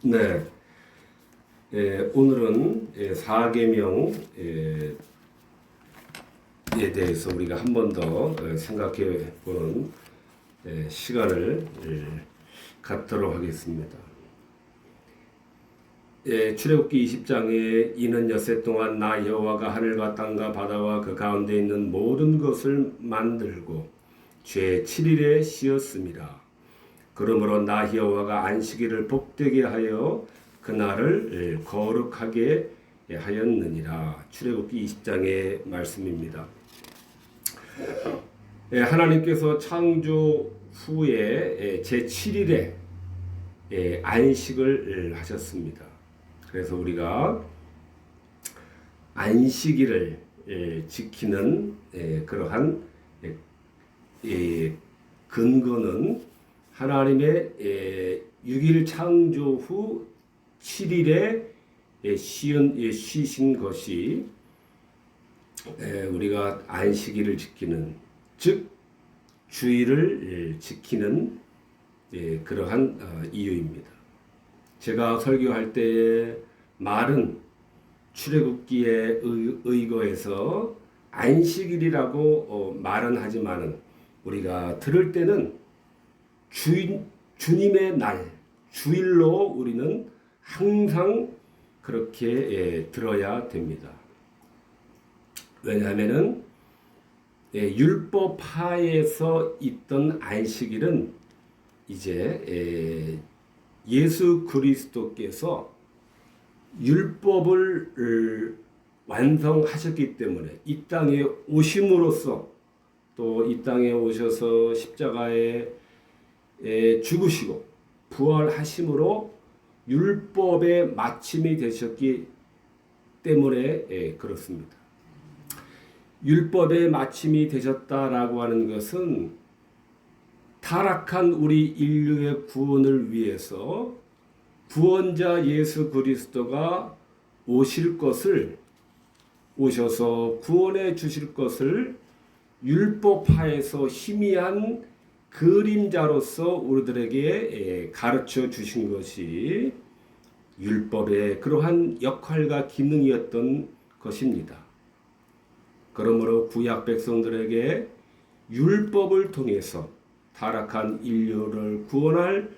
네, 오늘은 사계명에 대해서 우리가 한 번 더 생각해 보는 시간을 갖도록 하겠습니다. 출애굽기 20장에 이는 엿새 동안 나 여호와가 하늘과 땅과 바다와 그 가운데 있는 모든 것을 만들고 제 7일에 쉬었습니다. 그러므로 나 여호와가 안식일을 복되게 하여 그날을 거룩하게 하였느니라. 출애굽기 20장의 말씀입니다. 하나님께서 창조 후에 제 7일에 안식을 하셨습니다. 그래서 우리가 안식일을 지키는 그러한 근거는 하나님의 6일 창조 후 7일에 쉬신 것이 우리가 안식일을 지키는, 즉 주일을 지키는 그러한 이유입니다. 제가 설교할 때 말은 출애굽기에 의거해서 안식일이라고 말은 하지만은 우리가 들을 때는 주님의 날, 주일로 우리는 항상 그렇게 들어야 됩니다. 왜냐하면은 율법하에서 있던 안식일은 이제 예수 그리스도께서 율법을 완성하셨기 때문에 이 땅에 오심으로써, 또 이 땅에 오셔서 십자가에 죽으시고 부활하심으로 율법의 마침이 되셨기 때문에 그렇습니다. 율법의 마침이 되셨다라고 하는 것은 타락한 우리 인류의 구원을 위해서 구원자 예수 그리스도가 오셔서 구원해 주실 것을 율법하에서 희미한 그림자로서 우리들에게 가르쳐 주신 것이 율법의 그러한 역할과 기능이었던 것입니다. 그러므로 구약 백성들에게 율법을 통해서 타락한 인류를 구원할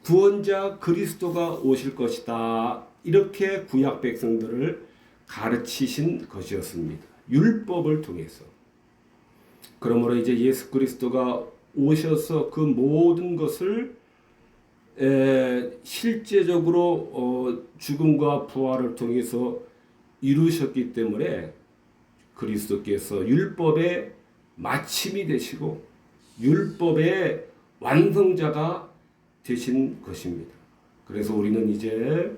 구원자 그리스도가 오실 것이다, 이렇게 구약 백성들을 가르치신 것이었습니다. 율법을 통해서. 그러므로 이제 예수 그리스도가 오셔서 그 모든 것을 실제적으로 죽음과 부활을 통해서 이루셨기 때문에 그리스도께서 율법의 마침이 되시고 율법의 완성자가 되신 것입니다. 그래서 우리는 이제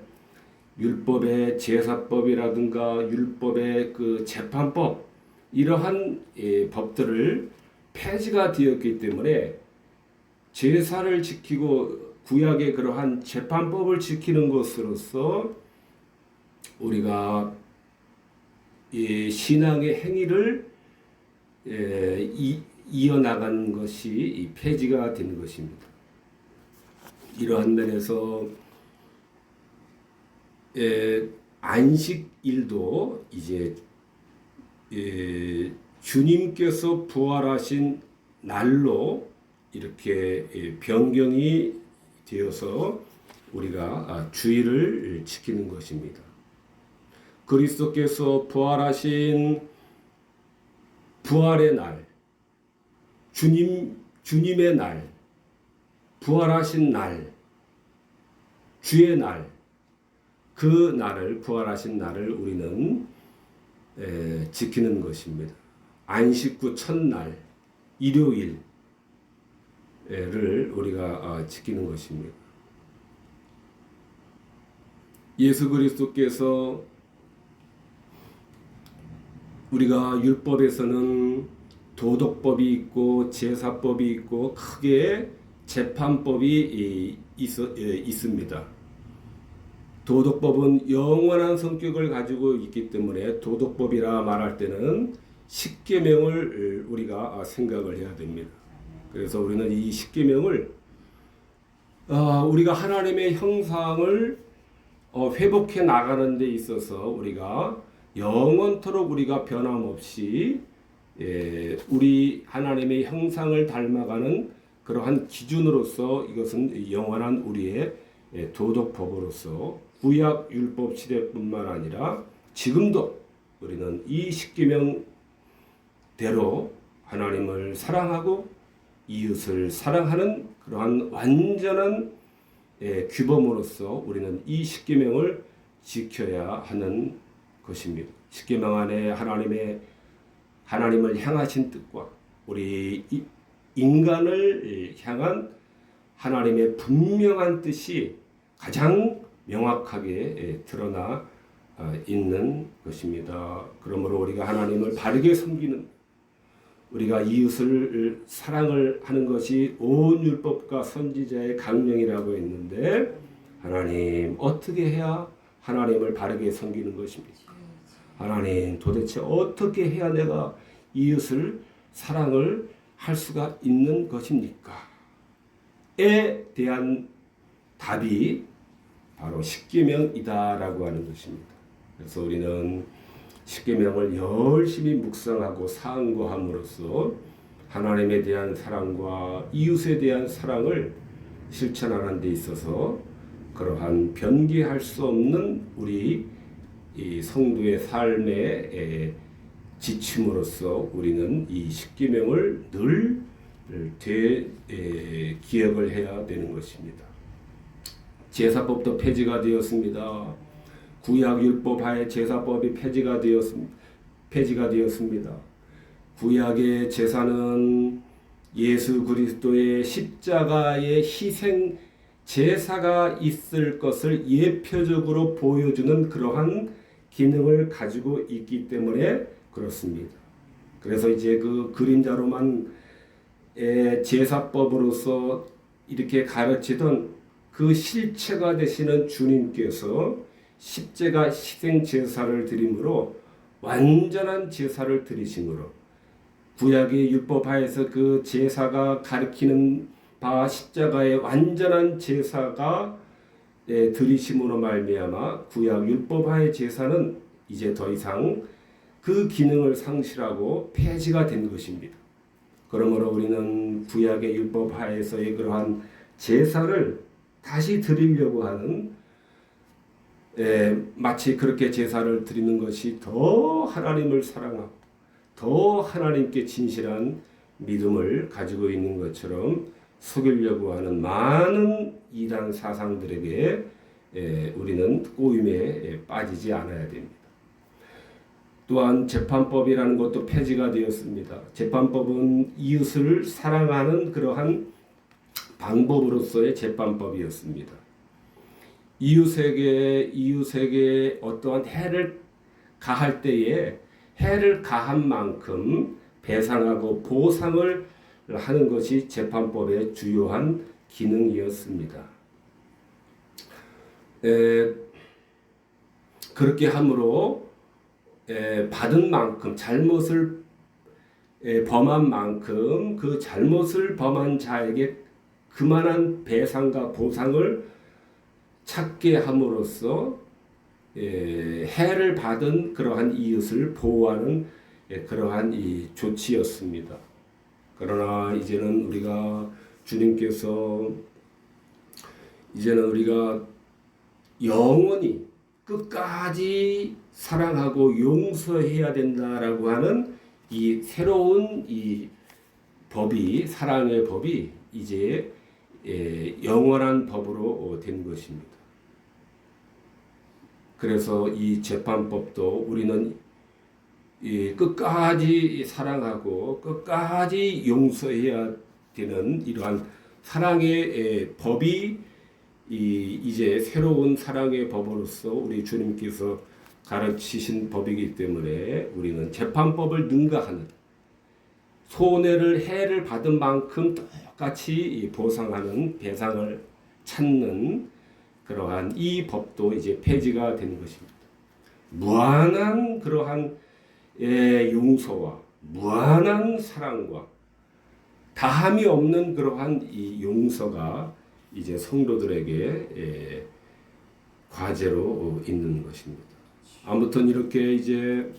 율법의 제사법이라든가 율법의 그 재판법, 이러한 법들을 폐지가 되었기 때문에 제사를 지키고 구약의 그러한 재판법을 지키는 것으로서 우리가 신앙의 행위를 이어나간 것이 폐지가 된 것입니다. 이러한 면에서 안식일도 이제 주님께서 부활하신 날로 이렇게 변경이 되어서 우리가 주일을 지키는 것입니다. 그리스도께서 부활하신 부활의 날, 주님의 날, 부활하신 날, 주의 날, 그 날을, 부활하신 날을 우리는 지키는 것입니다. 안식구 첫날, 일요일을 우리가 지키는 것입니다. 예수 그리스도께서 우리가 율법에서는 도덕법이 있고 제사법이 있고 크게 재판법이 있습니다. 도덕법은 영원한 성격을 가지고 있기 때문에 도덕법이라 말할 때는 십계명을 우리가 생각을 해야 됩니다. 그래서 우리는 이 십계명을 우리가 하나님의 형상을 회복해 나가는 데 있어서 우리가 영원토록 우리가 변함없이 우리 하나님의 형상을 닮아가는 그러한 기준으로서 이것은 영원한 우리의 도덕법으로서 구약 율법 시대뿐만 아니라 지금도 우리는 이 십계명대로 하나님을 사랑하고 이웃을 사랑하는 그러한 완전한 규범으로서 우리는 이 십계명을 지켜야 하는 것입니다. 십계명 안에 하나님을 향하신 뜻과 우리 인간을 향한 하나님의 분명한 뜻이 가장 명확하게 드러나 있는 것입니다. 그러므로 우리가 하나님을 바르게 섬기는, 우리가 이웃을 사랑을 하는 것이 온 율법과 선지자의 강령이라고 했는데, 하나님 어떻게 해야 하나님을 바르게 섬기는 것입니까? 하나님 도대체 어떻게 해야 내가 이웃을 사랑을 할 수가 있는 것입니까? 에 대한 답이 바로 십계명이다라고 하는 것입니다. 그래서 우리는 십계명을 열심히 묵상하고 상고함으로써 하나님에 대한 사랑과 이웃에 대한 사랑을 실천하는 데 있어서 그러한 변기할 수 없는 우리 이 성도의 삶의 지침으로써 우리는 이 십계명을 늘 기억을 해야 되는 것입니다. 제사법도 폐지가 되었습니다. 구약율법 하에 제사법이 폐지가 되었습니다. 구약의 제사는 예수 그리스도의 십자가의 희생 제사가 있을 것을 예표적으로 보여주는 그러한 기능을 가지고 있기 때문에 그렇습니다. 그래서 이제 그 그림자로만 제사법으로서 이렇게 가르치던 그 실체가 되시는 주님께서 십자가 희생 제사를 드림으로 완전한 제사를 드리심으로 구약의 율법하에서 그 제사가 가리키는 바 십자가의 완전한 제사가 드리심으로 말미암아 구약 율법하의 제사는 이제 더 이상 그 기능을 상실하고 폐지가 된 것입니다. 그러므로 우리는 구약의 율법하에서의 그러한 제사를 다시 드리려고 하는 마치 그렇게 제사를 드리는 것이 더 하나님을 사랑하고 더 하나님께 진실한 믿음을 가지고 있는 것처럼 속이려고 하는 많은 이단 사상들에게 우리는 꼬임에 빠지지 않아야 됩니다. 또한 재판법이라는 것도 폐지가 되었습니다. 재판법은 이웃을 사랑하는 그러한 방법으로서의 재판법이었습니다. 이웃에게 어떠한 해를 가할 때에 해를 가한 만큼 배상하고 보상을 하는 것이 재판법의 주요한 기능이었습니다. 그렇게 함으로 받은 만큼 잘못을 범한 만큼 그 잘못을 범한 자에게 그만한 배상과 보상을 찾게 함으로써 해를 받은 그러한 이웃을 보호하는 그러한 이 조치였습니다. 그러나 이제는 우리가 영원히 끝까지 사랑하고 용서해야 된다라고 하는 이 새로운 이 법이, 사랑의 법이 이제 영원한 법으로 된 것입니다. 그래서 이 재판법도 우리는 끝까지 사랑하고 끝까지 용서해야 되는 이러한 사랑의 법이 이제 새로운 사랑의 법으로서 우리 주님께서 가르치신 법이기 때문에 우리는 재판법을 능가하는, 손해를 해를 받은 만큼 똑같이 보상하는, 배상을 찾는 그러한 이 법도 이제 폐지가 되는 것입니다. 무한한 그러한 용서와 무한한 사랑과 다함이 없는 그러한 이 용서가 이제 성도들에게 과제로 있는 것입니다. 아무튼 이렇게 이제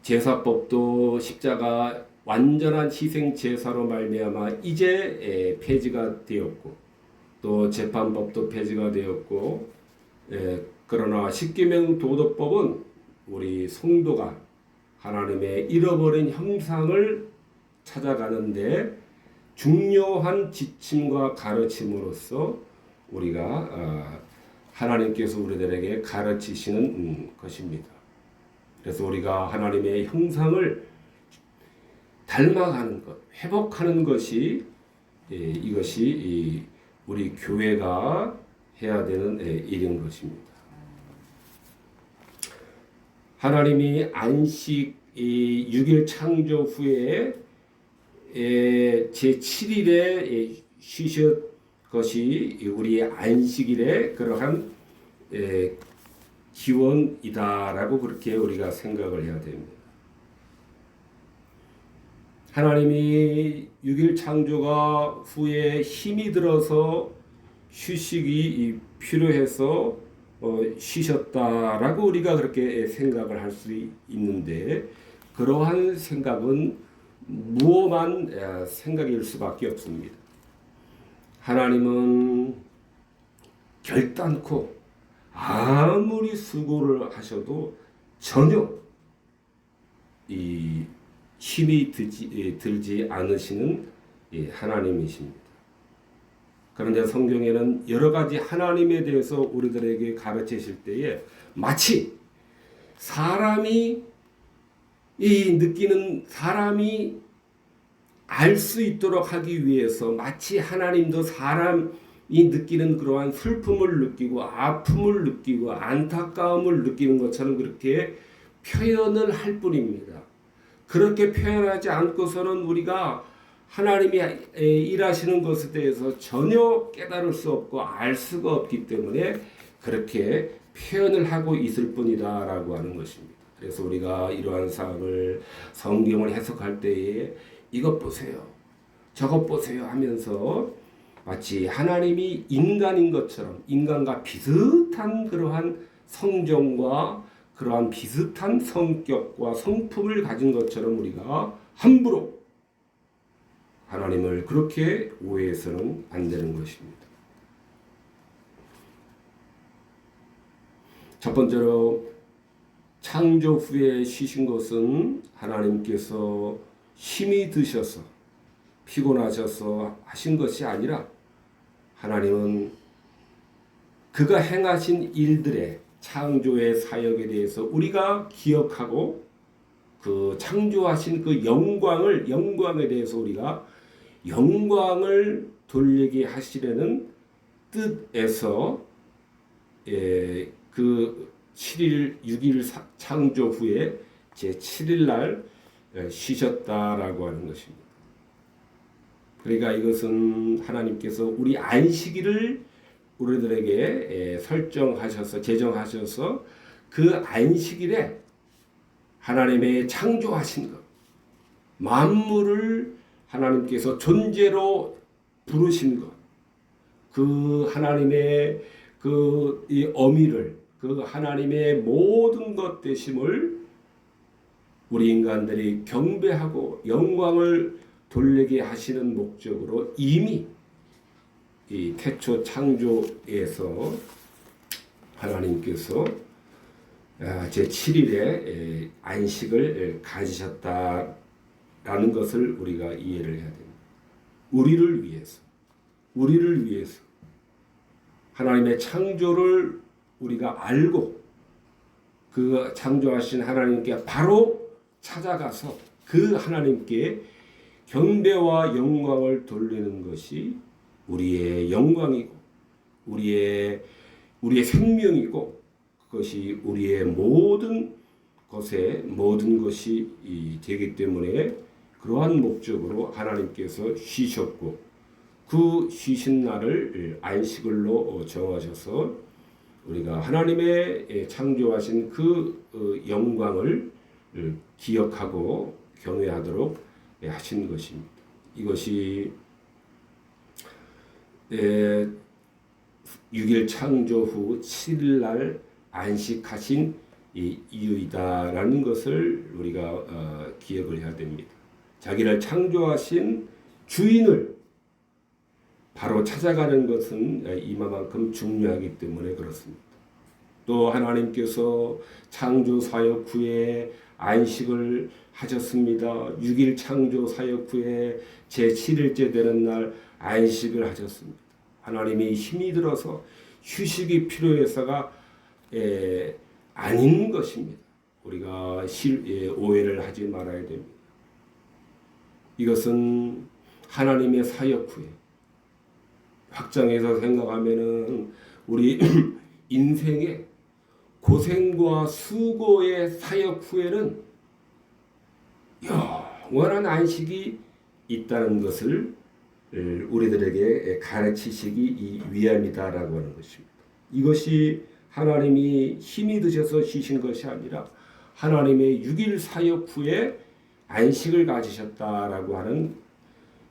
제사법도 십자가 완전한 희생 제사로 말미암아 이제 폐지가 되었고 또 재판법도 폐지가 되었고 그러나 십계명 도덕법은 우리 성도가 하나님의 잃어버린 형상을 찾아가는데 중요한 지침과 가르침으로서 우리가 하나님께서 우리들에게 가르치시는 것입니다. 그래서 우리가 하나님의 형상을 닮아가는 것, 회복하는 것이 이것이 우리 교회가 해야 되는 일인 것입니다. 하나님이 안식 6일 창조 후에 제7일에 쉬셨 것이 우리 안식일의 그러한 기원이다라고 그렇게 우리가 생각을 해야 됩니다. 하나님이 6일 창조가 후에 힘이 들어서 휴식이 필요해서 쉬셨다라고 우리가 그렇게 생각을 할 수 있는데 그러한 생각은 무엄한 생각일 수밖에 없습니다. 하나님은 결단코 아무리 수고를 하셔도 전혀 이 힘이 들지 않으시는 하나님이십니다. 그런데 성경에는 여러 가지 하나님에 대해서 우리들에게 가르치실 때에 마치 사람이 알 수 있도록 하기 위해서 마치 하나님도 사람이 느끼는 그러한 슬픔을 느끼고 아픔을 느끼고 안타까움을 느끼는 것처럼 그렇게 표현을 할 뿐입니다. 그렇게 표현하지 않고서는 우리가 하나님이 일하시는 것에 대해서 전혀 깨달을 수 없고 알 수가 없기 때문에 그렇게 표현을 하고 있을 뿐이다라고 하는 것입니다. 그래서 우리가 이러한 사항을 성경을 해석할 때에 이것 보세요, 저것 보세요 하면서 마치 하나님이 인간인 것처럼 인간과 비슷한 그러한 성정과 그러한 비슷한 성격과 성품을 가진 것처럼 우리가 함부로 하나님을 그렇게 오해해서는 안 되는 것입니다. 첫 번째로 창조 후에 쉬신 것은 하나님께서 힘이 드셔서 피곤하셔서 하신 것이 아니라 하나님은 그가 행하신 일들의 창조의 사역에 대해서 우리가 기억하고 그 창조하신 그 영광에 대해서 우리가 영광을 돌리게 하시려는 뜻에서 그 6일 창조 후에 제7일 날 쉬셨다라고 하는 것입니다. 그러니까 이것은 하나님께서 우리 안식일을 우리들에게 제정하셔서 그 안식일에 하나님의 창조하신 것, 만물을 하나님께서 존재로 부르신 것, 그 하나님의 이 어미를, 그 하나님의 모든 것 되심을 우리 인간들이 경배하고 영광을 돌리게 하시는 목적으로 이미 이 태초 창조에서 하나님께서 제7일에 안식을 가지셨다라는 것을 우리가 이해를 해야 됩니다. 우리를 위해서 하나님의 창조를 우리가 알고 그 창조하신 하나님께 바로 찾아가서 그 하나님께 경배와 영광을 돌리는 것이 우리의 영광이고 우리의 생명이고 그것이 우리의 모든 것이 되기 때문에 그러한 목적으로 하나님께서 쉬셨고 그 쉬신 날을 안식일로 정하셔서 우리가 하나님의 창조하신 그 영광을 기억하고 경외하도록 하신 것입니다. 이것이 에, 6일 창조 후 7일 날 안식하신 이 이유이다라는 것을 우리가 기억을 해야 됩니다. 자기를 창조하신 주인을 바로 찾아가는 것은 이만큼 중요하기 때문에 그렇습니다. 또 하나님께서 창조 사역 후에 안식을 하셨습니다. 6일 창조 사역 후에 제7일째 되는 날 안식을 하셨습니다. 하나님이 힘이 들어서 휴식이 필요해서가 아닌 것입니다. 우리가 오해를 하지 말아야 됩니다. 이것은 하나님의 사역 후에 확장해서 생각하면은 우리 인생의 고생과 수고의 사역 후에는 영원한 안식이 있다는 것을 우리들에게 가르치시기 위함이다라고 하는 것입니다. 이것이 하나님이 힘이 드셔서 쉬신 것이 아니라 하나님의 6일 사역 후에 안식을 가지셨다라고 하는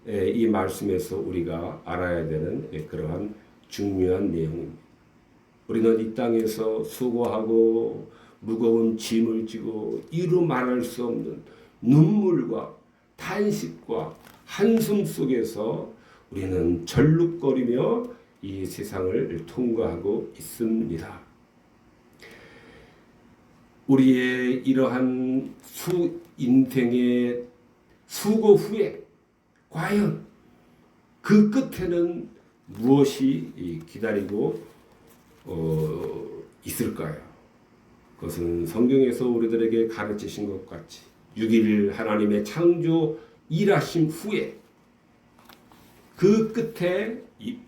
이 말씀에서 우리가 알아야 되는 그러한 중요한 내용입니다. 우리는 이 땅에서 수고하고 무거운 짐을 지고 이루 말할 수 없는 눈물과 탄식과 한숨 속에서 우리는 절룩거리며 이 세상을 통과하고 있습니다. 우리의 이러한 인생의 수고 후에 과연 그 끝에는 무엇이 기다리고 있을까요? 그것은 성경에서 우리들에게 가르치신 것 같이 6일 하나님의 창조 일하심 후에 그 끝에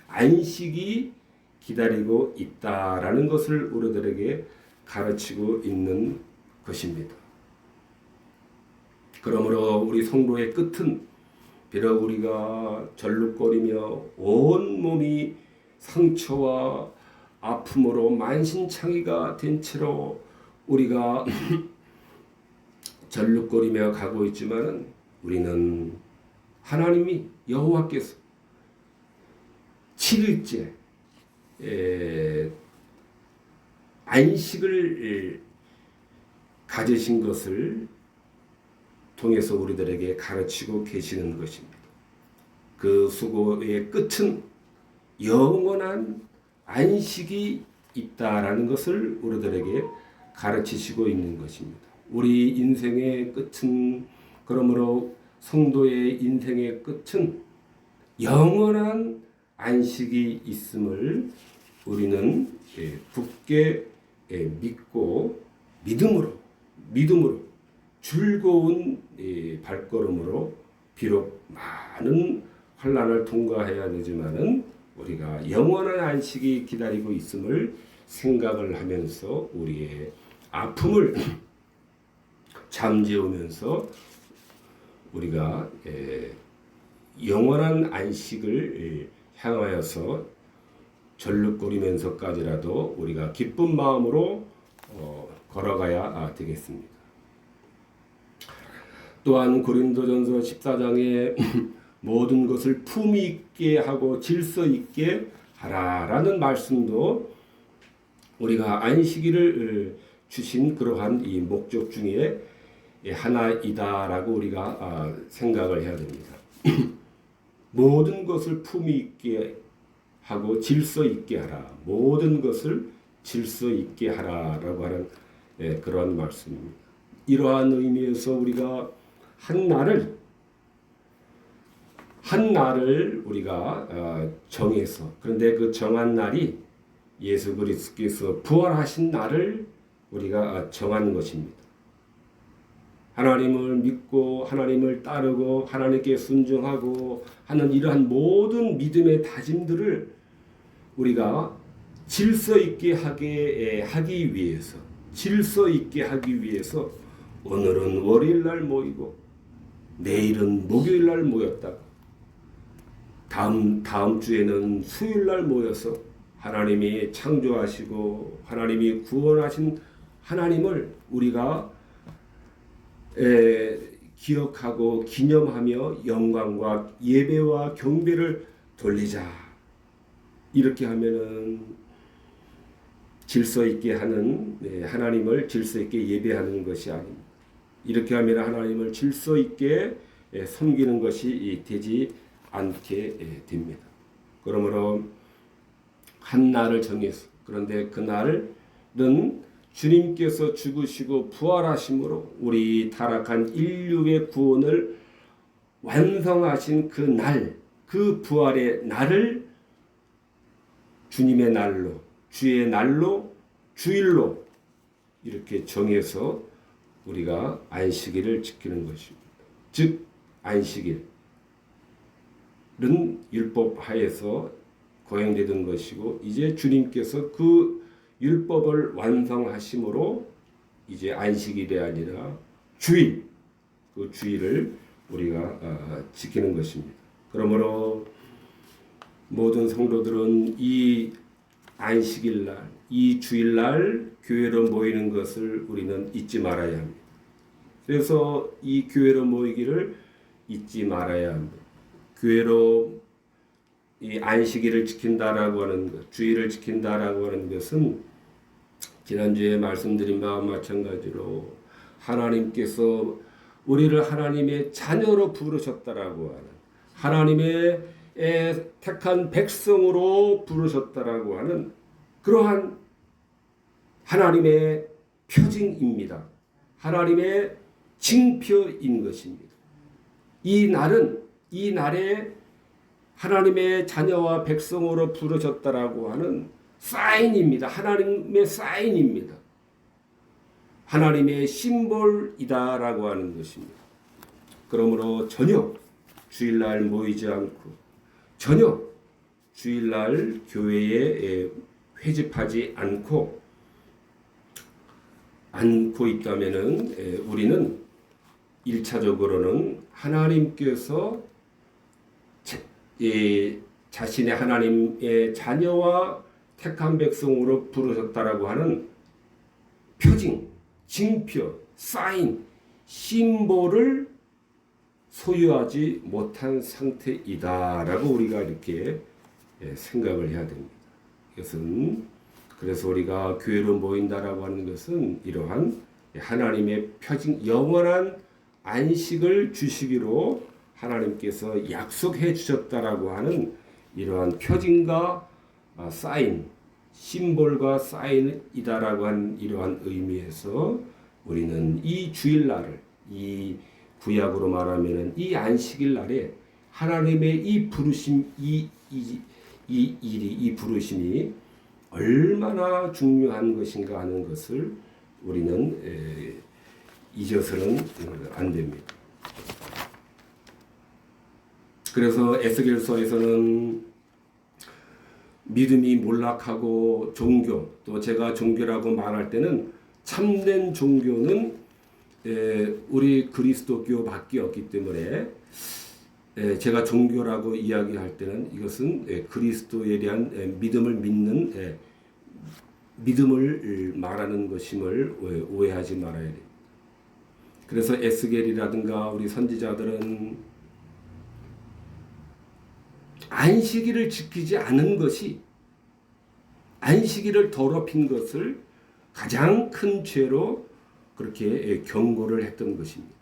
안식이 기다리고 있다라는 것을 우리들에게 가르치고 있는 것입니다. 그러므로 우리 성도의 끝은 비록 우리가 절룩거리며 온 몸이 상처와 아픔으로 만신창이가 된 채로 우리가 절룩거리며 가고 있지만은 우리는 하나님이 여호와께서 7일째 안식을 가지신 것을 통해서 우리들에게 가르치고 계시는 것입니다. 그 수고의 끝은 영원한 안식이 있다라는 것을 우리들에게 가르치시고 있는 것입니다. 우리 인생의 끝은 그러므로 성도의 인생의 끝은 영원한 안식이 있음을 우리는 굳게 믿고 믿음으로 즐거운 발걸음으로 비록 많은 환난을 통과해야 되지만은 우리가 영원한 안식이 기다리고 있음을 생각을 하면서 우리의 아픔을 잠재우면서 우리가 영원한 안식을 향하여서 절룩거리면서까지라도 우리가 기쁜 마음으로 걸어가야 되겠습니다. 또한 고린도전서 14장에 모든 것을 품위 있게 하고 질서 있게 하라라는 말씀도 우리가 안식일을 주신 그러한 이 목적 중에 하나이다라고 우리가 생각을 해야 됩니다. 모든 것을 품위 있게 하고 질서 있게 하라. 모든 것을 질서 있게 하라라고 하는 그러한 말씀입니다. 이러한 의미에서 우리가 한 날을 우리가 정해서 그런데 그 정한 날이 예수 그리스도께서 부활하신 날을 우리가 정한 것입니다. 하나님을 믿고 하나님을 따르고 하나님께 순종하고 하는 이러한 모든 믿음의 다짐들을 우리가 질서 있게 하기 위해서 오늘은 월요일 날 모이고 내일은 목요일 날 모였다가 다음 주에는 수요일 날 모여서 하나님이 창조하시고 하나님이 구원하신 하나님을 우리가 기억하고 기념하며 영광과 예배와 경배를 돌리자. 이렇게 하면은 질서 있게 하는 하나님을 질서 있게 예배하는 것이 아닙니다. 이렇게 하면 하나님을 질서 있게 섬기는 것이 되지 않게 됩니다. 그러므로 한 날을 정해서 그런데 그 날은 주님께서 죽으시고 부활하심으로 우리 타락한 인류의 구원을 완성하신 그 날, 그 부활의 날을 주님의 날로, 주의 날로, 주일로 이렇게 정해서 우리가 안식일을 지키는 것입니다. 즉 안식일은 율법 하에서 거행되던 것이고 이제 주님께서 그 율법을 완성하심으로 이제 안식일이 아니라 주일, 그 주일을 우리가 지키는 것입니다. 그러므로 모든 성도들은 이 안식일날, 이 주일날 교회로 모이는 것을 우리는 잊지 말아야 합니다. 그래서 이 교회로 모이기를 잊지 말아야 합니다. 교회로 이 안식일을 지킨다라고 하는 것, 주일을 지킨다라고 하는 것은 지난주에 말씀드린 바와 마찬가지로 하나님께서 우리를 하나님의 자녀로 부르셨다라고 하는 하나님의 택한 백성으로 부르셨다라고 하는 그러한 하나님의 표징입니다. 하나님의 징표인 것입니다. 이 날에 하나님의 자녀와 백성으로 부르셨다라고 하는 사인입니다. 하나님의 사인입니다. 하나님의 심볼이다라고 하는 것입니다. 그러므로 전혀 주일날 모이지 않고 전혀 주일날 교회에 회집하지 않고 있다면은 우리는 1차적으로는 하나님께서 자신의 하나님의 자녀와 택한 백성으로 부르셨다라고 하는 표징, 징표, 사인, 심볼을 소유하지 못한 상태이다라고 우리가 이렇게 생각을 해야 됩니다. 이것은 그래서 우리가 교회로 모인다라고 하는 것은 이러한 하나님의 표징, 영원한 안식을 주시기로 하나님께서 약속해 주셨다라고 하는 이러한 표징과 사인, 심볼과 사인이다라고 하는 이러한 의미에서 우리는 이 주일날을 이 구약으로 말하면은 이 안식일 날에 하나님의 이 부르심, 이 부르심이 얼마나 중요한 것인가 하는 것을 우리는 잊어서는 안 됩니다. 그래서 에스겔서에서는 믿음이 몰락하고 종교, 또 제가 종교라고 말할 때는 참된 종교는 우리 그리스도교밖에 없기 때문에 제가 종교라고 이야기할 때는 이것은 그리스도에 대한 믿음을 믿는 믿음을 말하는 것임을 오해하지 말아야 됩니다. 그래서 에스겔이라든가 우리 선지자들은 안식일을 지키지 않은 것이 안식일을 더럽힌 것을 가장 큰 죄로 그렇게 경고를 했던 것입니다.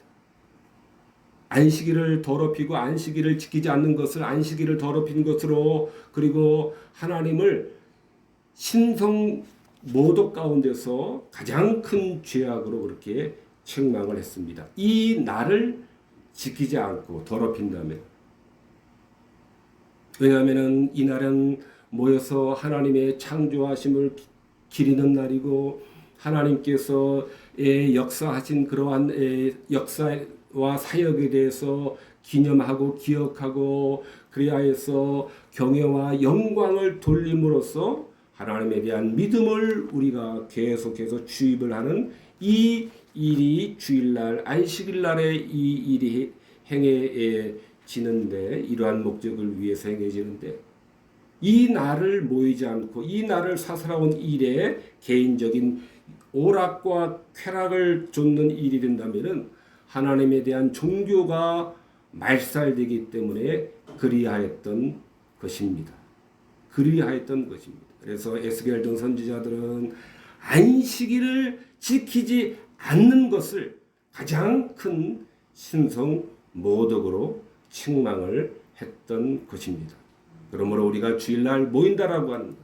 안식일을 더럽히고 안식일을 지키지 않는 것을 안식일을 더럽힌 것으로 그리고 하나님을 신성 모독 가운데서 가장 큰 죄악으로 그렇게 책망을 했습니다. 이 날을 지키지 않고 더럽힌다면 왜냐하면 이 날은 모여서 하나님의 창조하심을 기리는 날이고 하나님께서 역사하신 그러한 역사와 사역에 대해서 기념하고 기억하고 그리하여서 경외와 영광을 돌림으로써 하나님에 대한 믿음을 우리가 계속해서 주입을 하는 이 일이 주일날 안식일날에 이 일이 행해지는데 이러한 목적을 위해서 행해지는데 이 날을 모이지 않고 이 날을 사사로운 일에 개인적인 오락과 쾌락을 좇는 일이 된다면 하나님에 대한 종교가 말살되기 때문에 그리하였던 것입니다. 그리하였던 것입니다. 그래서 에스겔 등 선지자들은 안식일을 지키지 않는 것을 가장 큰 신성 모독으로 책망을 했던 것입니다. 그러므로 우리가 주일날 모인다라고 합니다.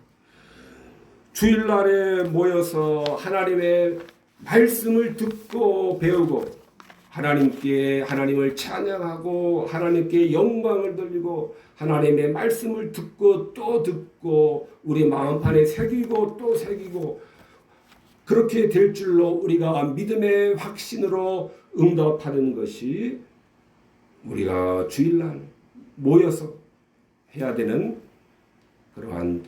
주일날에 모여서 하나님의 말씀을 듣고 배우고 하나님을 찬양하고 하나님께 영광을 돌리고 하나님의 말씀을 듣고 또 듣고 우리 마음판에 새기고 또 새기고 그렇게 될 줄로 우리가 믿음의 확신으로 응답하는 것이 우리가 주일날 모여서 해야 되는 그러한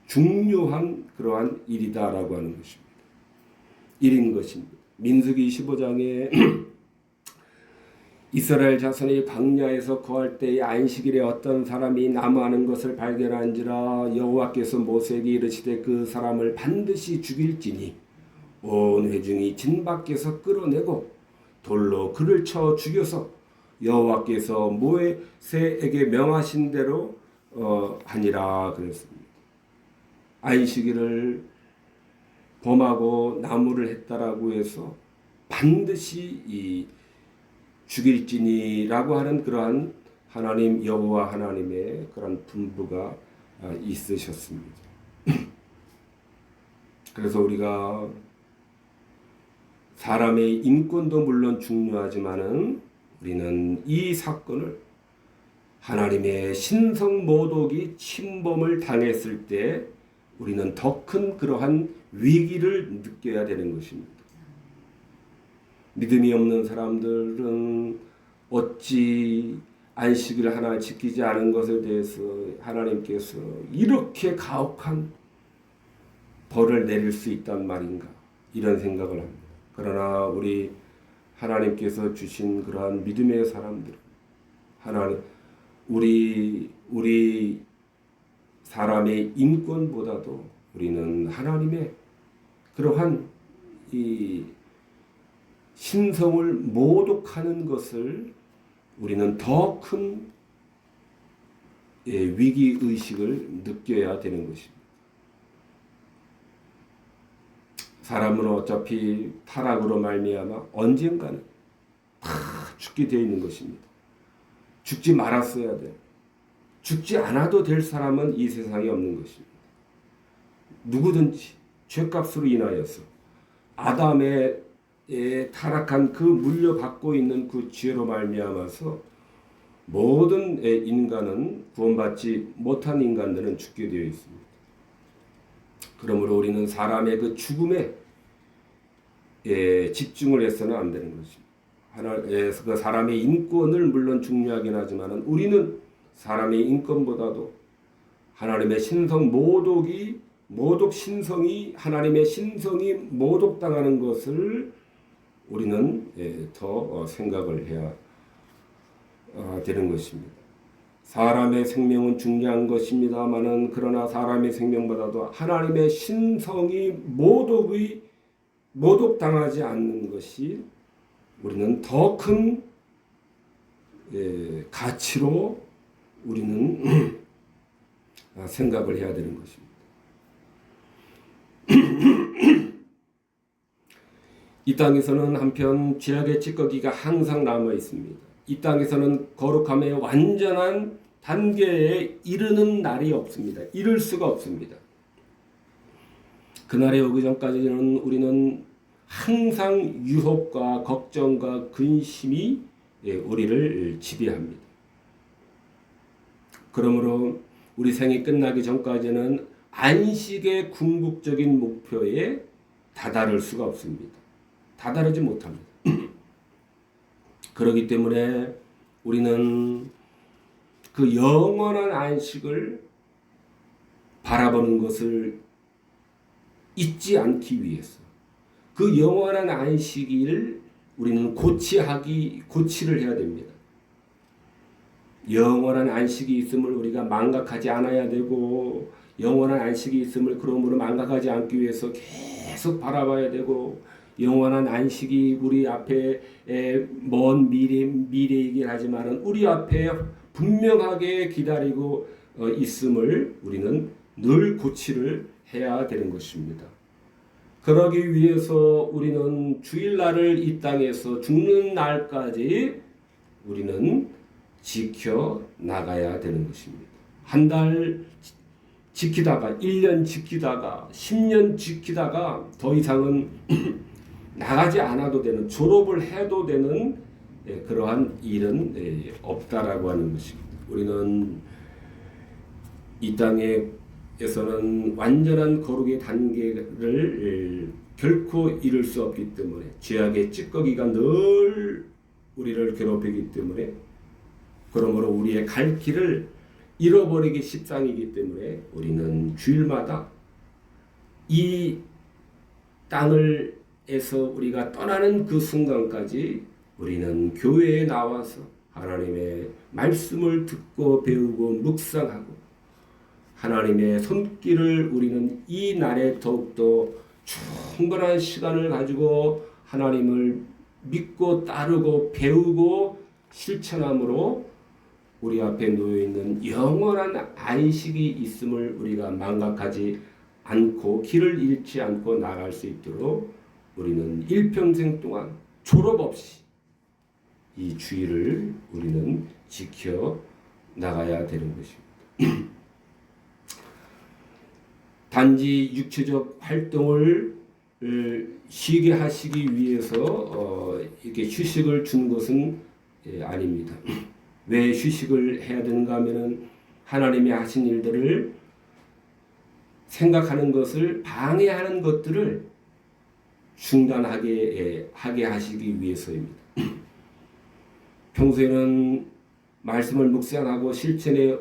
중요한 그러한 일이다라고 하는 것입니다. 일인 것입니다. 민수기 25장에 이스라엘 자손이 광야에서 거할 때의 안식일에 어떤 사람이 나무하는 것을 발견한지라 여호와께서 모세에게 이르시되 그 사람을 반드시 죽일지니 온 회중이 진 밖에서 끌어내고 돌로 그를 쳐 죽여서 여호와께서 모세에게 명하신 대로 하니라 그랬습니다. 안식일을 범하고 나무를 했다라고 해서 반드시 이 죽일지니라고 하는 그러한 하나님 여호와 하나님의 그런 분부가 있으셨습니다. 그래서 우리가 사람의 인권도 물론 중요하지만은 우리는 이 사건을 하나님의 신성 모독이 침범을 당했을 때 우리는 더 큰 그러한 위기를 느껴야 되는 것입니다. 믿음이 없는 사람들은 어찌 안식일 하나 지키지 않은 것에 대해서 하나님께서 이렇게 가혹한 벌을 내릴 수 있단 말인가 이런 생각을 합니다. 그러나 우리 하나님께서 주신 그러한 믿음의 사람들 하나님 우리 사람의 인권보다도 우리는 하나님의 그러한 이 신성을 모독하는 것을 우리는 더 큰 위기 의식을 느껴야 되는 것입니다. 사람은 어차피 타락으로 말미암아 언젠가는 다 죽게 되어 있는 것입니다. 죽지 말았어야 돼. 죽지 않아도 될 사람은 이 세상에 없는 것입니다. 누구든지 죄값으로 인하여서 아담의 타락한 그 물려받고 있는 그 죄로 말미암아서 모든 인간은 구원받지 못한 인간들은 죽게 되어 있습니다. 그러므로 우리는 사람의 그 죽음에 집중을 해서는 안 되는 것입니다. 그 사람의 인권을 물론 중요하긴 하지만 우리는 사람의 인권보다도 하나님의 신성 모독 신성이 하나님의 신성이 모독당하는 것을 우리는 더 생각을 해야 되는 것입니다. 사람의 생명은 중요한 것입니다만은 그러나 사람의 생명보다도 하나님의 신성이 모독당하지 않는 것이 우리는 더 큰 가치로 우리는 생각을 해야 되는 것입니다. 이 땅에서는 한편 죄악의 찌꺼기가 항상 남아 있습니다. 이 땅에서는 거룩함의 완전한 단계에 이르는 날이 없습니다. 이를 수가 없습니다. 그날이 오기 전까지는 우리는 항상 유혹과 걱정과 근심이 우리를 지배합니다. 그러므로 우리 생이 끝나기 전까지는 안식의 궁극적인 목표에 다다를 수가 없습니다. 다다르지 못합니다. 그렇기 때문에 우리는 그 영원한 안식을 바라보는 것을 잊지 않기 위해서 그 영원한 안식일을 우리는 고치를 해야 됩니다. 영원한 안식이 있음을 우리가 망각하지 않아야 되고 영원한 안식이 있음을 그러므로 망각하지 않기 위해서 계속 바라봐야 되고 영원한 안식이 우리 앞에 먼 미래이긴 하지만 우리 앞에 분명하게 기다리고 있음을 우리는 늘 고치를 해야 되는 것입니다. 그러기 위해서 우리는 주일날을 이 땅에서 죽는 날까지 우리는 지켜 나가야 되는 것입니다. 한 달 지키다가 1년 지키다가 10년 지키다가 더 이상은 나가지 않아도 되는, 졸업을 해도 되는 그러한 일은 없다라고 하는 것입니다. 우리는 이 땅에서는 완전한 거룩의 단계를 결코 이룰 수 없기 때문에, 죄악의 찌꺼기가 늘 우리를 괴롭히기 때문에, 그러므로 우리의 갈 길을 잃어버리기 십상이기 때문에 우리는 주일마다 이 땅을에서 우리가 떠나는 그 순간까지 우리는 교회에 나와서 하나님의 말씀을 듣고 배우고 묵상하고 하나님의 손길을 우리는 이 날에 더욱더 충분한 시간을 가지고 하나님을 믿고 따르고 배우고 실천함으로 우리 앞에 놓여있는 영원한 안식이 있음을 우리가 망각하지 않고 길을 잃지 않고 나갈 수 있도록 우리는 일평생 동안 졸업 없이 이 주의를 우리는 지켜 나가야 되는 것입니다. 단지 육체적 활동을 쉬게 하시기 위해서 이렇게 휴식을 준 것은 아닙니다. 왜 휴식을 해야 되는가 하면은 하나님이 하신 일들을 생각하는 것을 방해하는 것들을 중단하게 하게 하시기 위해서입니다. 평소에는 말씀을 묵상하고 실천에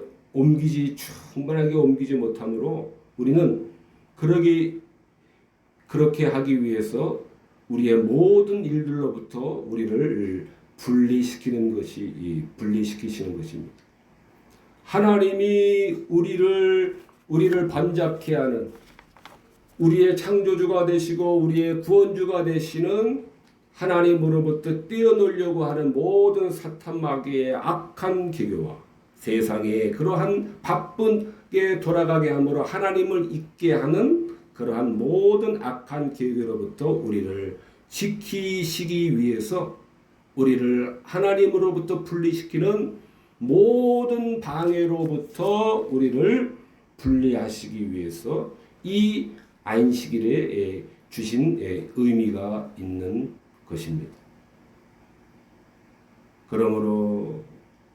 충분하게 옮기지 못하므로 우리는 그렇게 하기 위해서 우리의 모든 일들로부터 우리를 분리시키시는 것입니다. 하나님이 우리를 번잡케 하는, 우리의 창조주가 되시고 우리의 구원주가 되시는 하나님으로부터 떼어놓으려고 하는 모든 사탄 마귀의 악한 계교와 세상에 그러한 바쁘게 돌아가게 함으로 하나님을 잊게 하는 그러한 모든 악한 계교로부터 우리를 지키시기 위해서 우리를 하나님으로부터 분리시키는 모든 방해로부터 우리를 분리하시기 위해서 이 안식일에 주신 의미가 있는 것입니다. 그러므로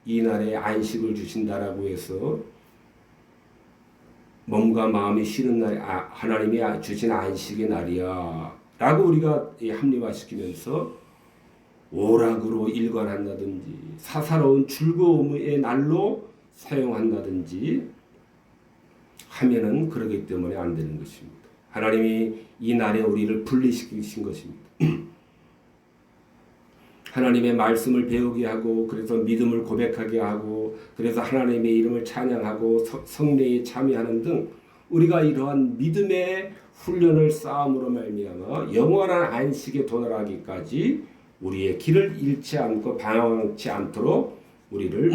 이 날에 안식을 주신다라고 해서 몸과 마음이 쉬는 날, 하나님이 주신 안식의 날이야 라고 우리가 합리화시키면서 오락으로 일관한다든지 사사로운 즐거움의 날로 사용한다든지 하면은 그러기 때문에 안 되는 것입니다. 하나님이 이 날에 우리를 분리시키신 것입니다. 하나님의 말씀을 배우게 하고, 그래서 믿음을 고백하게 하고, 그래서 하나님의 이름을 찬양하고 성례에 참여하는 등 우리가 이러한 믿음의 훈련을 쌓음으로 말미암아 영원한 안식에 도달하기까지 우리의 길을 잃지 않고 방황치 않도록 우리를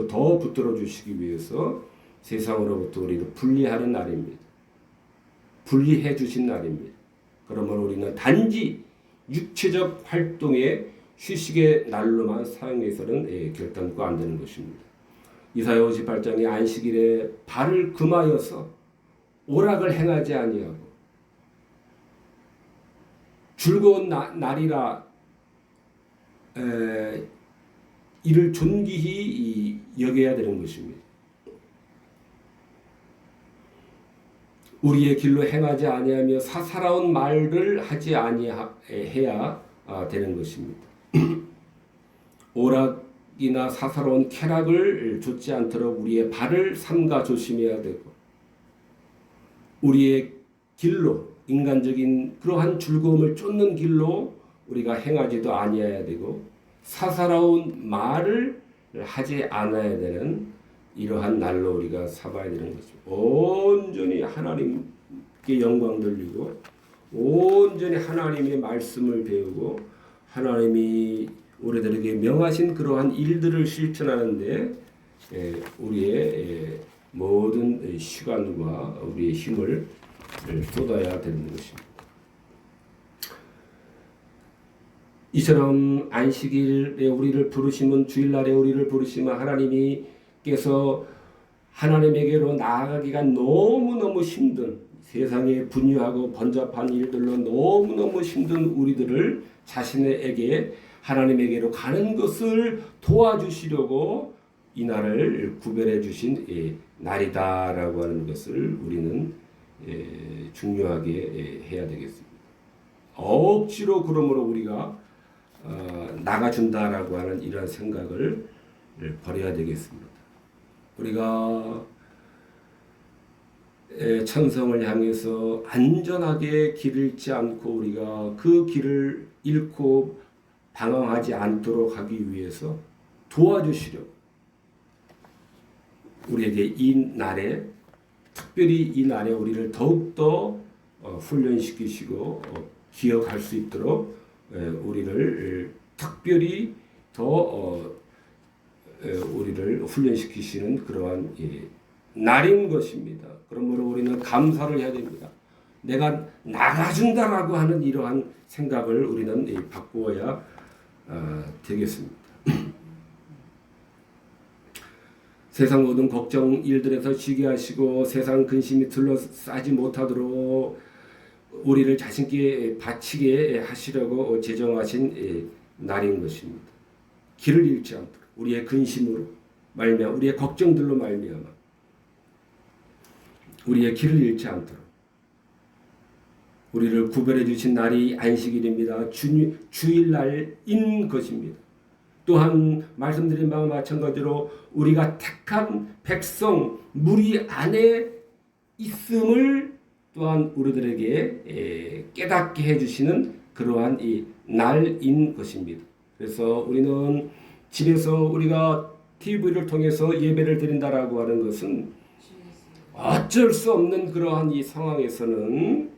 더 붙들어 주시기 위해서 세상으로부터 우리를 분리하는 날입니다. 분리해 주신 날입니다. 그러므로 우리는 단지 육체적 활동의 휴식의 날로만 사용해서는 결단코 안 되는 것입니다. 이사야 58장의 안식일에 발을 금하여서 오락을 행하지 아니하고 즐거운 날이라 이를 존귀히 여겨야 되는 것입니다. 우리의 길로 행하지 아니하며 사사로운 말을 하지 아니해야 되는 것입니다. 오락이나 사사로운 쾌락을 좇지 않도록 우리의 발을 삼가 조심해야 되고, 우리의 길로 인간적인 그러한 즐거움을 쫓는 길로 우리가 행하지도 아니해야 되고, 사사로운 말을 하지 않아야 되는 이러한 날로 우리가 삼아야 되는 것입니다. 온전히 하나님께 영광 돌리고 온전히 하나님의 말씀을 배우고 하나님이 우리들에게 명하신 그러한 일들을 실천하는데 우리의 모든 시간과 우리의 힘을 쏟아야 되는 것입니다. 이처럼 안식일에 우리를 부르시면, 주일날에 우리를 부르시면 하나님께서 하나님에게로 나아가기가 너무너무 힘든, 세상에 분유하고 번잡한 일들로 너무너무 힘든 우리들을 자신에게 하나님에게로 가는 것을 도와주시려고 이 날을 구별해 주신 날이다라고 하는 것을 우리는 중요하게 해야 되겠습니다. 억지로 그러므로 우리가 나가준다라고 하는 이러한 생각을 버려야 되겠습니다. 우리가 천성을 향해서 안전하게 길을 잃지 않고 우리가 그 길을 잃고 방황하지 않도록 하기 위해서 도와주시려고 우리에게 이 날에, 특별히 이 날에 우리를 더욱더 훈련시키시고 기억할 수 있도록 우리를 특별히 더 우리를 훈련시키시는 그러한 날인 것입니다. 그러므로 우리는 감사를 해야 됩니다. 내가 나가준다라고 하는 이러한 생각을 우리는 바꾸어야 되겠습니다. 세상 모든 걱정 일들에서 쉬게 하시고 세상 근심이 둘러싸지 못하도록 우리를 자신께 바치게 하시려고 제정하신 날인 것입니다. 길을 잃지 않도록 우리의 근심으로 말미암아, 우리의 걱정들로 말미암아 우리의 길을 잃지 않도록 우리를 구별해 주신 날이 안식일입니다. 주일날인 것입니다. 또한 말씀드린 바와 마찬가지로 우리가 택한 백성 무리 안에 있음을 또한 우리들에게 깨닫게 해주시는 그러한 이 날인 것입니다. 그래서 우리는 집에서 우리가 TV를 통해서 예배를 드린다라고 하는 것은 어쩔 수 없는 그러한 이 상황에서는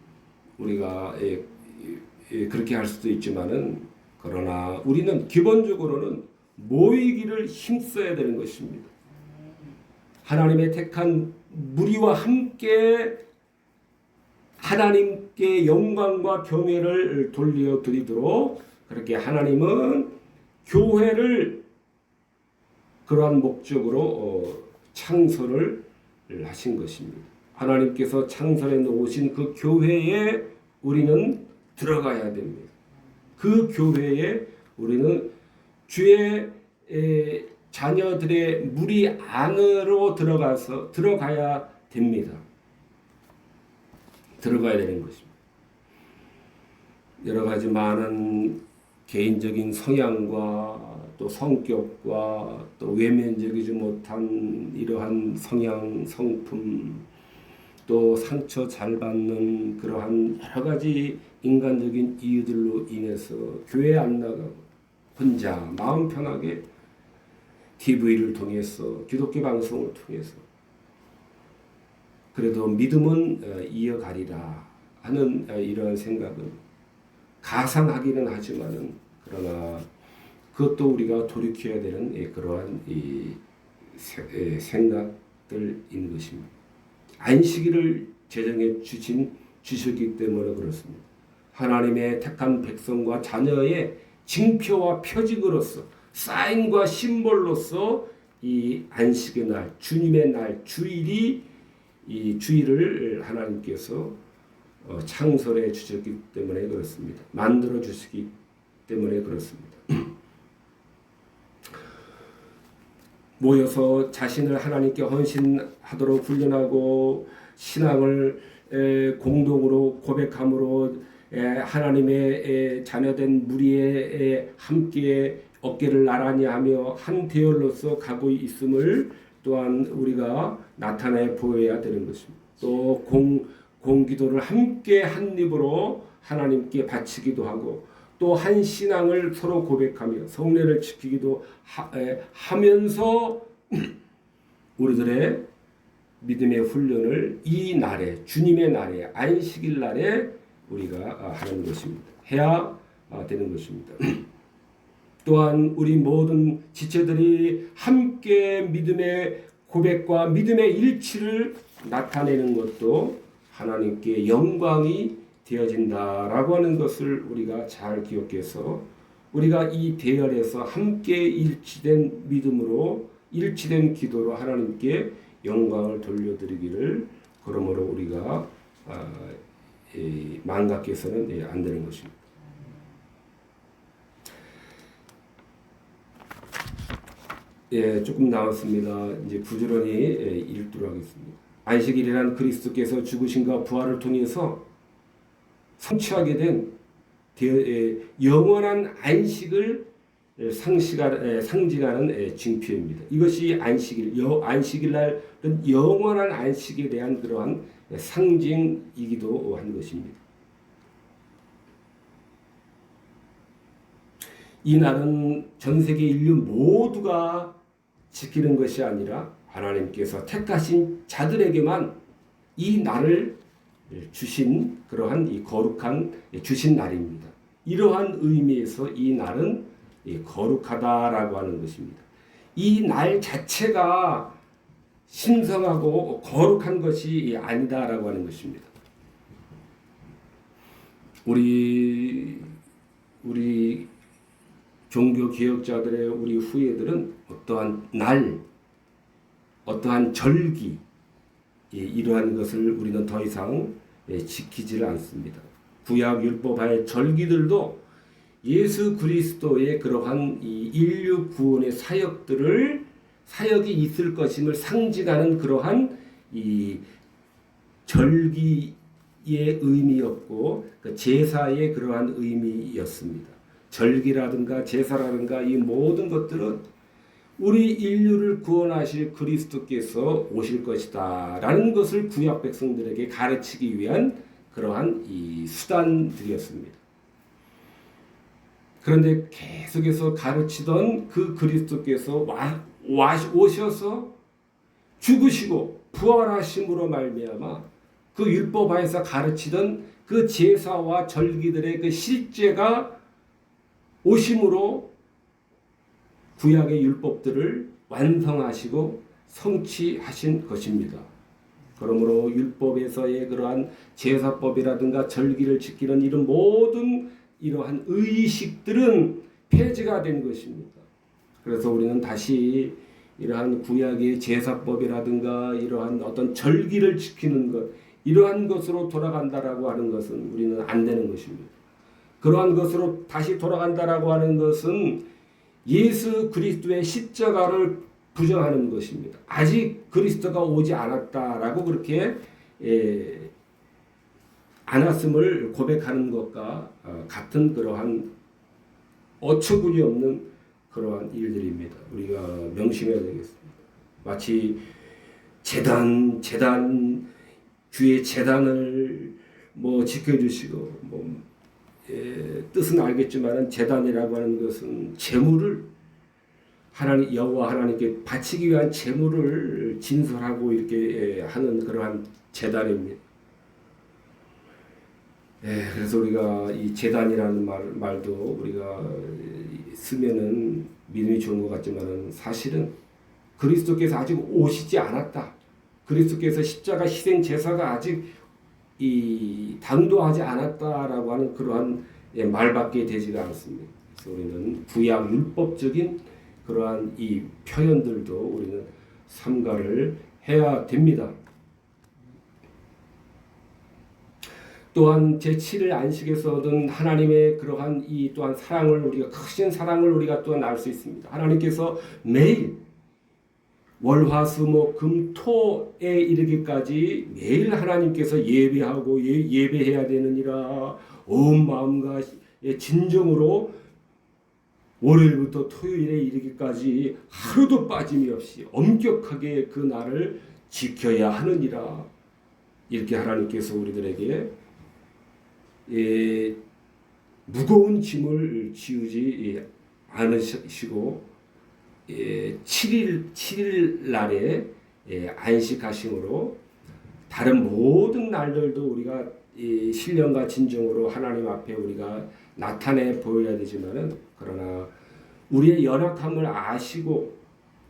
우리가 그렇게 할 수도 있지만은, 그러나 우리는 기본적으로는 모이기를 힘써야 되는 것입니다. 하나님의 택한 무리와 함께 하나님께 영광과 경외를 돌려드리도록 그렇게 하나님은 교회를 그러한 목적으로 창설을 하신 것입니다. 하나님께서 창설해 놓으신 그 교회에 우리는 들어가야 됩니다. 그 교회에 우리는 주의 자녀들의 무리 안으로 들어가야 됩니다. 들어가야 되는 것입니다. 여러 가지 많은 개인적인 성향과 또 성격과 또 외면적이지 못한 이러한 성향, 성품, 또 상처 잘 받는 그러한 여러 가지 인간적인 이유들로 인해서 교회 안 나가고 혼자 마음 편하게 TV를 통해서 기독교 방송을 통해서 그래도 믿음은 이어가리라 하는 이러한 생각은 가상하기는 하지만은, 그러나 그것도 우리가 돌이켜야 되는 그러한 이 생각들인 것입니다. 안식일을 제정해 주셨기 때문에 그렇습니다. 하나님의 택한 백성과 자녀의 징표와 표징으로서, 사인과 심볼로서 이 안식의 날, 주님의 날, 주일이, 이 주일을 하나님께서 창설해 주셨기 때문에 그렇습니다. 만들어 주시기 때문에 그렇습니다. 모여서 자신을 하나님께 헌신하도록 훈련하고 신앙을 공동으로 고백함으로 하나님의 자녀된 무리에 함께 어깨를 나란히 하며 한 대열로서 가고 있음을 또한 우리가 나타내 보여야 되는 것입니다. 또 공기도를 함께 한 입으로 하나님께 바치기도 하고, 또 한 신앙을 서로 고백하며 성례를 지키기도 하면서 우리들의 믿음의 훈련을 이 날에, 주님의 날에, 안식일 날에 우리가 하는 것입니다. 해야 되는 것입니다. 또한 우리 모든 지체들이 함께 믿음의 고백과 믿음의 일치를 나타내는 것도 하나님께 영광이 되어진다라고 하는 것을 우리가 잘 기억해서 우리가 이 대열에서 함께 일치된 믿음으로 일치된 기도로 하나님께 영광을 돌려드리기를 그러므로 우리가 망각해서는 안 되는 것입니다. 조금 나왔습니다. 이제 부지런히 읽도록 하겠습니다. 안식일이란 그리스도께서 죽으심과 부활을 통해서 성취하게 된 영원한 안식을 상징하는 징표입니다. 이것이 안식일 날은 영원한 안식에 대한 그러한 상징이기도 한 것입니다. 이 날은 전 세계 인류 모두가 지키는 것이 아니라 하나님께서 택하신 자들에게만 이 날을 주신 그러한 이 거룩한 주신 날입니다. 이러한 의미에서 이 날은 거룩하다라고 하는 것입니다. 이 날 자체가 신성하고 거룩한 것이 아니다라고 하는 것입니다. 우리 종교 개혁자들의 우리 후예들은 어떠한 날, 어떠한 절기 이러한 것을 우리는 더 이상 지키지를 않습니다. 구약 율법하의 절기들도 예수 그리스도의 그러한 이 인류 구원의 사역이 있을 것임을 상징하는 그러한 이 절기의 의미였고 그 제사의 그러한 의미였습니다. 절기라든가 제사라든가 이 모든 것들은 우리 인류를 구원하실 그리스도께서 오실 것이다 라는 것을 구약 백성들에게 가르치기 위한 그러한 이 수단들이었습니다. 그런데 계속해서 가르치던 그 그리스도께서 오셔서 죽으시고 부활하심으로 말미암아 그 율법하에서 가르치던 그 제사와 절기들의 그 실제가 오심으로 구약의 율법들을 완성하시고 성취하신 것입니다. 그러므로 율법에서의 그러한 제사법이라든가 절기를 지키는 이런 모든 이러한 의식들은 폐지가 된 것입니다. 그래서 우리는 다시 이러한 구약의 제사법이라든가 이러한 어떤 절기를 지키는 것 이러한 것으로 돌아간다라고 하는 것은 우리는 안 되는 것입니다. 그러한 것으로 다시 돌아간다라고 하는 것은 예수 그리스도의 십자가를 부정하는 것입니다. 아직 그리스도가 오지 않았다라고 그렇게 않았음을 고백하는 것과 같은 그러한 어처구니 없는 그러한 일들입니다. 우리가 명심해야 되겠습니다. 마치 주의 재단을 지켜주시고 뜻은 알겠지만 재단이라고 하는 것은 재물을 여호와 하나님께 바치기 위한 재물을 진설하고 이렇게 하는 그러한 재단입니다. 그래서 우리가 이 재단이라는 말도 우리가 쓰면은 믿음이 좋은 것 같지만은 사실은 그리스도께서 아직 오시지 않았다. 그리스도께서 십자가 희생 제사가 아직 당도하지 않았다라고 하는 그러한 말밖에 되지가 않습니다. 그래서 우리는 구약 율법적인 그러한 이 표현들도 우리는 삼가를 해야 됩니다. 또한 제7일 안식에서 얻은 하나님의 그러한 이 또한 사랑을 우리가 크신 사랑을 우리가 또한 알 수 있습니다. 하나님께서 매일 월화수목금토에 이르기까지 매일 하나님께서 예배하고 예배해야 되느니라 온 마음과 진정으로 월요일부터 토요일에 이르기까지 하루도 빠짐이 없이 엄격하게 그 날을 지켜야 하느니라. 이렇게 하나님께서 우리들에게 무거운 짐을 지우지 않으시고 7일 날에 안식하심으로 다른 모든 날들도 우리가 신령과 진정으로 하나님 앞에 우리가 나타내 보여야 되지만은 그러나 우리의 연약함을 아시고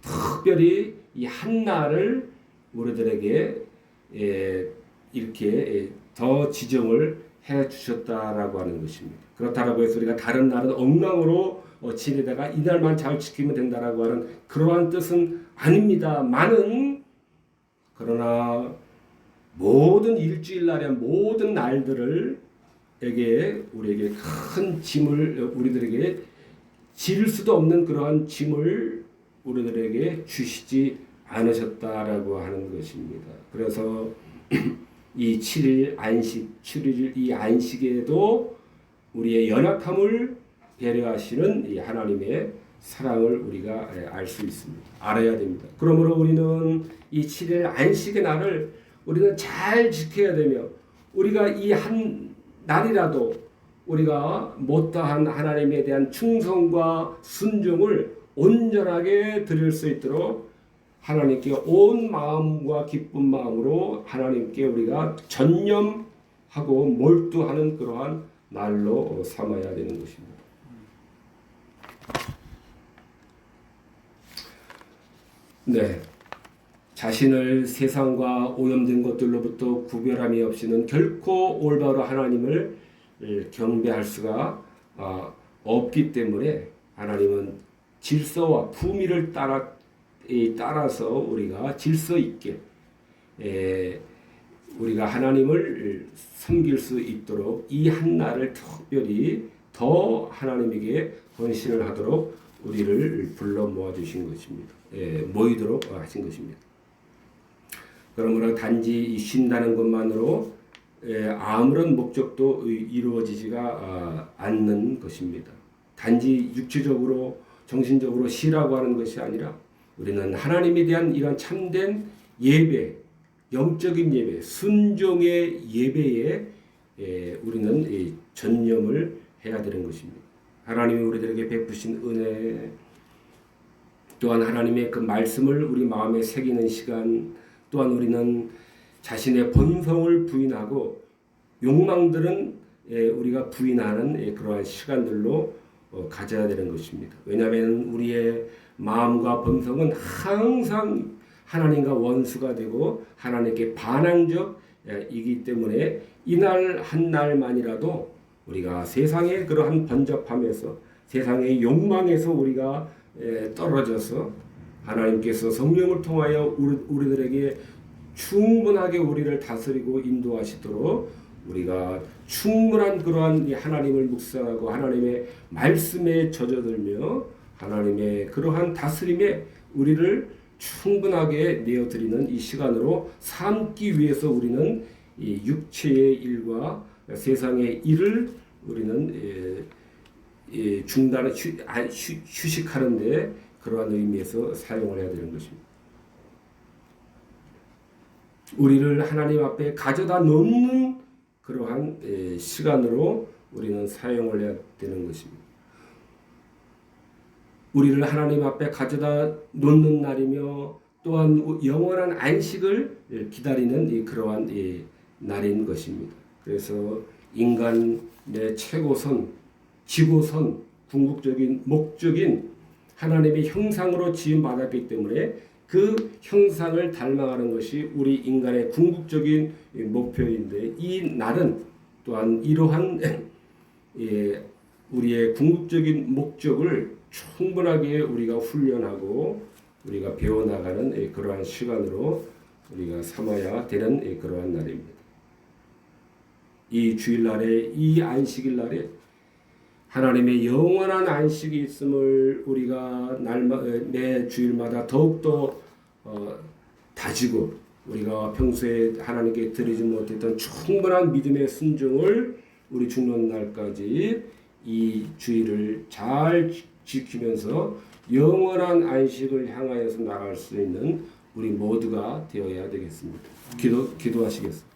특별히 이 한날을 우리들에게 이렇게 더 지정을 해 주셨다라고 하는 것입니다. 그렇다라고 해서 우리가 다른 날은 엉망으로 지내다가 이날만 잘 지키면 된다라고 하는 그러한 뜻은 아닙니다만은, 그러나 모든 일주일날의 모든 날들을 우리에게 큰 짐을, 우리들에게 질 수도 없는 그러한 짐을 우리들에게 주시지 않으셨다라고 하는 것입니다. 그래서 이 7일 안식, 7일 이 안식에도 우리의 연약함을 배려하시는 이 하나님의 사랑을 우리가 알 수 있습니다. 알아야 됩니다. 그러므로 우리는 이 7일 안식의 날을 우리는 잘 지켜야 되며, 우리가 이 한 날이라도 우리가 못다한 하나님에 대한 충성과 순종을 온전하게 드릴 수 있도록 하나님께 온 마음과 기쁜 마음으로 하나님께 우리가 전념하고 몰두하는 그러한 날로 삼아야 되는 것입니다. 네, 자신을 세상과 오염된 것들로부터 구별함이 없이는 결코 올바로 하나님을 경배할 수가 없기 때문에 하나님은 질서와 품위를 따라서 우리가 질서 있게 우리가 하나님을 섬길 수 있도록 이 한날을 특별히 더 하나님에게 헌신을 하도록 우리를 불러 모아 주신 것입니다. 모이도록 하신 것입니다. 그러므로 단지 쉰다는 것만으로 아무런 목적도 이루어지지가 않는 것입니다. 단지 육체적으로 정신적으로 쉬라고 하는 것이 아니라 우리는 하나님에 대한 이런 참된 예배, 영적인 예배, 순종의 예배에 우리는 전념을 해야 되는 것입니다. 하나님이 우리들에게 베푸신 은혜, 또한 하나님의 그 말씀을 우리 마음에 새기는 시간, 또한 우리는 자신의 본성을 부인하고 욕망들은 우리가 부인하는 그러한 시간들로 가져야 되는 것입니다. 왜냐하면 우리의 마음과 본성은 항상 하나님과 원수가 되고 하나님께 반항적이기 때문에 이날 한 날만이라도 우리가 세상의 그러한 번잡함에서, 세상의 욕망에서 우리가 떨어져서 하나님께서 성령을 통하여 우리들에게 충분하게 우리를 다스리고 인도하시도록 우리가 충분한 그러한 하나님을 묵상하고 하나님의 말씀에 젖어들며 하나님의 그러한 다스림에 우리를 충분하게 내어드리는 이 시간으로 삼기 위해서 우리는 이 육체의 일과 세상의 일을 우리는 휴식하는데 그러한 의미에서 사용을 해야 되는 것입니다. 우리를 하나님 앞에 가져다 놓는 그러한 시간으로 우리는 사용을 해야 되는 것입니다. 우리를 하나님 앞에 가져다 놓는 날이며 또한 영원한 안식을 기다리는 그러한 날인 것입니다. 그래서 인간의 최고선, 지고선, 궁극적인 목적인 하나님의 형상으로 지음받았기 때문에 그 형상을 닮아가는 것이 우리 인간의 궁극적인 목표인데, 이 날은 또한 이러한 우리의 궁극적인 목적을 충분하게 우리가 훈련하고 우리가 배워나가는 그러한 시간으로 우리가 삼아야 되는 그러한 날입니다. 이 주일날에, 이 안식일 날에 하나님의 영원한 안식이 있음을 우리가 매 주일마다 더욱더 다지고, 우리가 평소에 하나님께 드리지 못했던 충분한 믿음의 순종을 우리 죽는 날까지 이 주일을 잘 지키면서 영원한 안식을 향하여서 나갈 수 있는 우리 모두가 되어야 되겠습니다. 기도하시겠습니다.